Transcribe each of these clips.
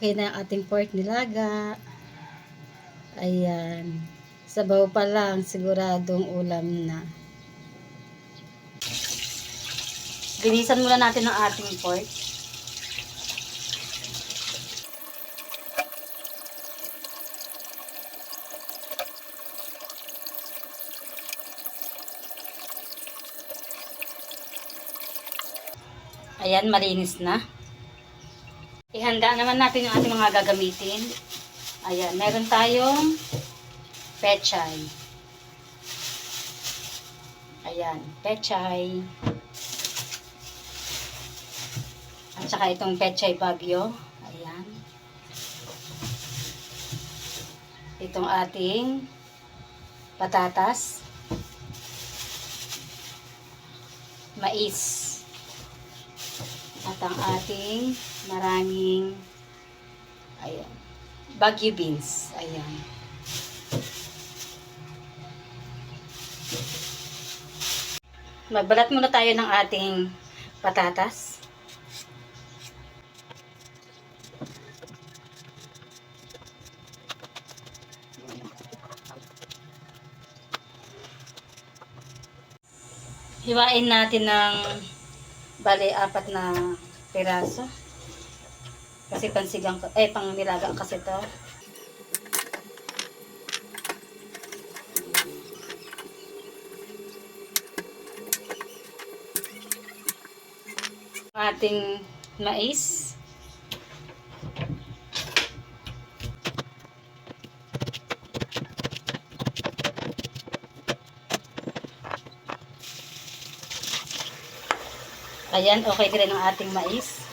okay na yung ating pork nilaga. Ayan. Sabaw pa lang, siguradong ulam na. Linisan muna natin ang ating pork. Ayan, malinis na. Ihanda naman natin yung ating mga gagamitin. Ayan, meron tayong pechay. Ayan, pechay. At saka itong pechay bagyo. Ayan. Itong ating patatas. Mais. At ang ating maraming ayan, bagyo beans. Ayan. Magbalat muna tayo ng ating patatas. Hiwain natin ng bale 4 na piraso. Kasi pansigang, pang nilaga kasi to. Ating mais. Ayan, okay din ang ating mais.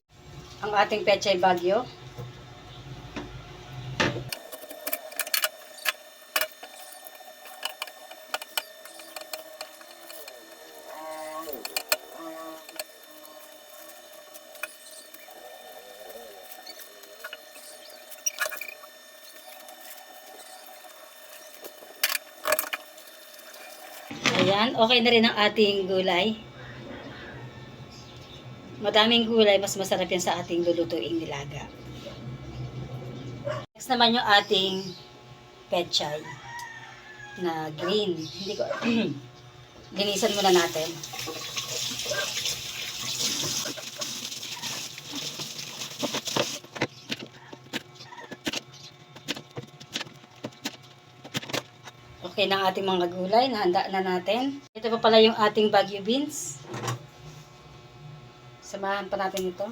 Ang ating pechay bagyo. Ayan, okay na rin ang ating gulay. Madaming gulay, mas masarap yan sa ating lulutuing nilaga. Next naman yung ating pechay na green. Hindi ko linisan muna natin. Okay na ang ating mga gulay, nahanda na natin. Ito pa pala yung ating bagyo beans. Samahan pa natin ito.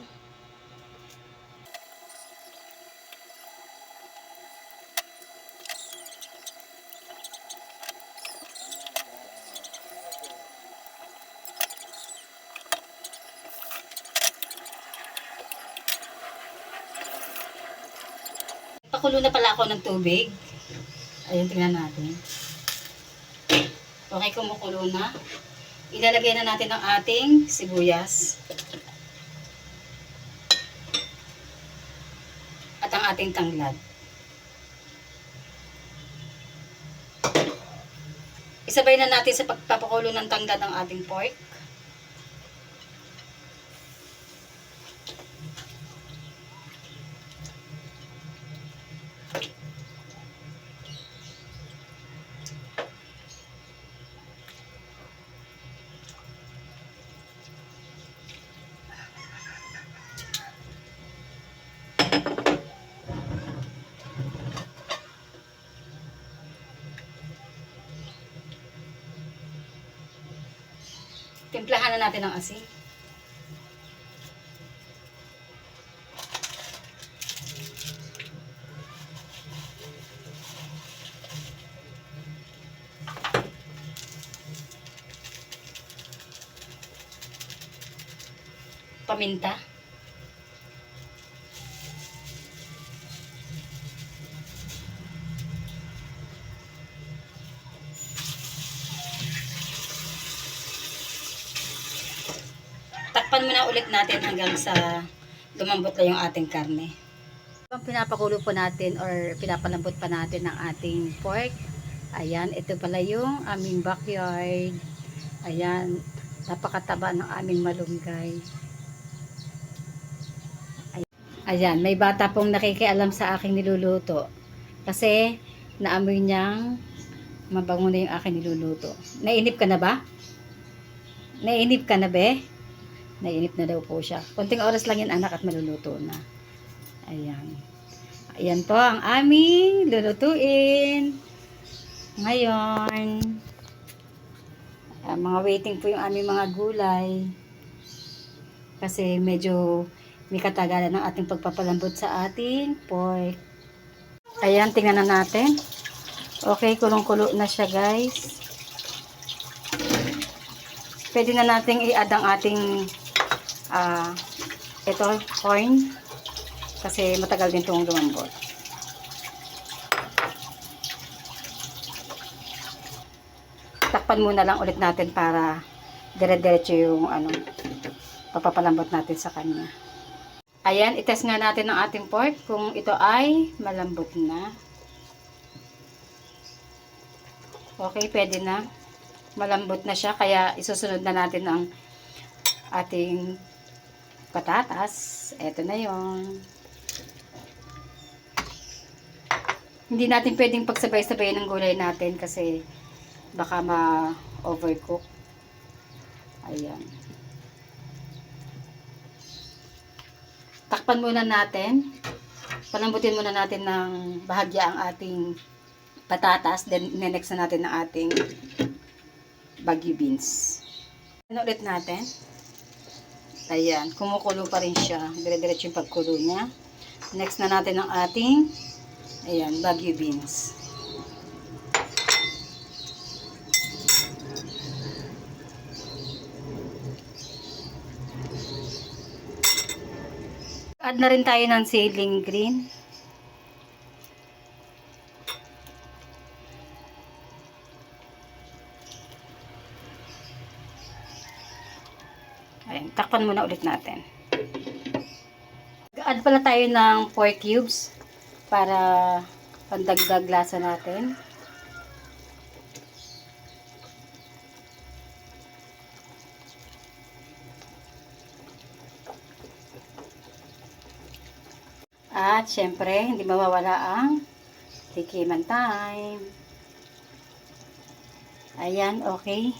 Pakulo na pala ako ng tubig. Ayun, tingnan natin. Okay, kumukulo na. Ilalagay na natin ang ating sibuyas. At ang ating tanglad. Isabay na natin sa pagpapakulo ng tanglad ang ating pork. Timplahan na natin ng asin. Paminta. Takpan muna ulit natin hanggang sa lumambot na yung ating karne. Pinapakulo po natin or pinapalambot pa natin ang ating pork. Ayan, ito pala yung aming backyard. Ayan, napakataba ng aming malunggay. Ayan. Ayan, may bata pong nakikialam sa aking niluluto. Kasi, naamoy niyang mabango na yung aking niluluto. Nainip ka na ba? Nainip ka na be? Nainip na daw po siya. Konting oras lang yan anak at maluluto na. Ayan. Ayan po ang aming lulutuin. Ngayon, mga waiting po yung aming mga gulay. Kasi medyo may katagalan ng ating pagpapalambot sa ating pork. Ayan, tingnan na natin. Okay, kulong-kulo na siya guys. Pwede na nating i-add ang ating ito, corn. Kasi matagal din itong lumambot. Takpan muna lang ulit natin para dire-diretso yung papapalambot natin sa kanya. Ayan, itest nga natin ang ating pork kung ito ay malambot na. Okay, pwede na. Malambot na siya, kaya isusunod na natin ang ating patatas. Ito na yon. Hindi natin pwedeng pagsabay-sabay ng gulay natin kasi baka ma-overcook. Ayan. Takpan muna natin. Palambutin muna natin ng bahagya ang ating patatas. Then, next na natin ang ating Baguio beans. Ano ulit natin? Ayan. Kumukulo pa rin siya. Dire-diretso yung pagkulo niya. Next na natin ang ating Baguio beans. Add na rin tayo ng ceiling green. Ayan, takpan muna ulit natin. Add pala tayo ng pork cubes para pandagdag lasa natin. At syempre, hindi mawawala ang tikiman time. Ayan, okay.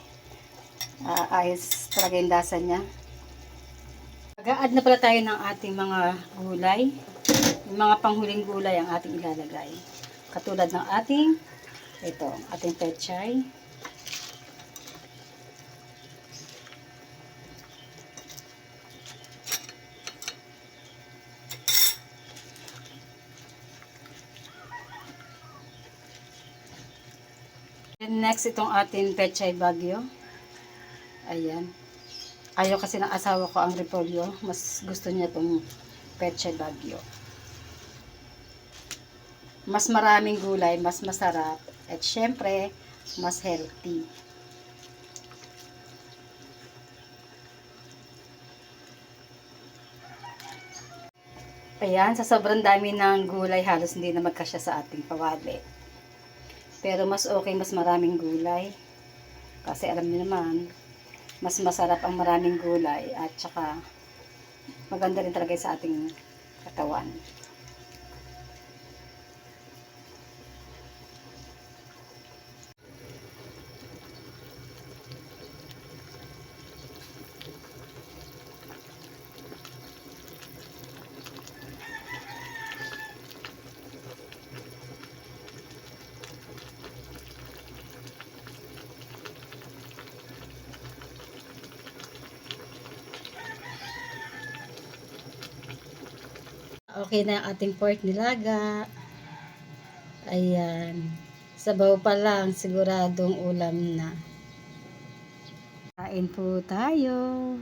Ayos talaga yung lasa niya. Mag-a-add na pala tayo ng ating mga gulay. Yung mga panghuling gulay ang ating ilalagay. Katulad ng ating pechay. And next, itong ating pechay Baguio. Ayan. Ayaw kasi ng asawa ko ang repolyo. Mas gusto niya itong pechay Baguio. Mas maraming gulay, mas masarap. At syempre, mas healthy. Ayan, sa sobrang dami ng gulay, halos hindi na magkasya sa ating pawali. Pero mas okay, mas maraming gulay. Kasi alam niyo naman, mas masarap ang maraming gulay at saka maganda rin talaga sa ating katawan. Okay na ang ating pork nilaga. Ayan. Sabaw pa lang, siguradong ulam na. Kain po tayo.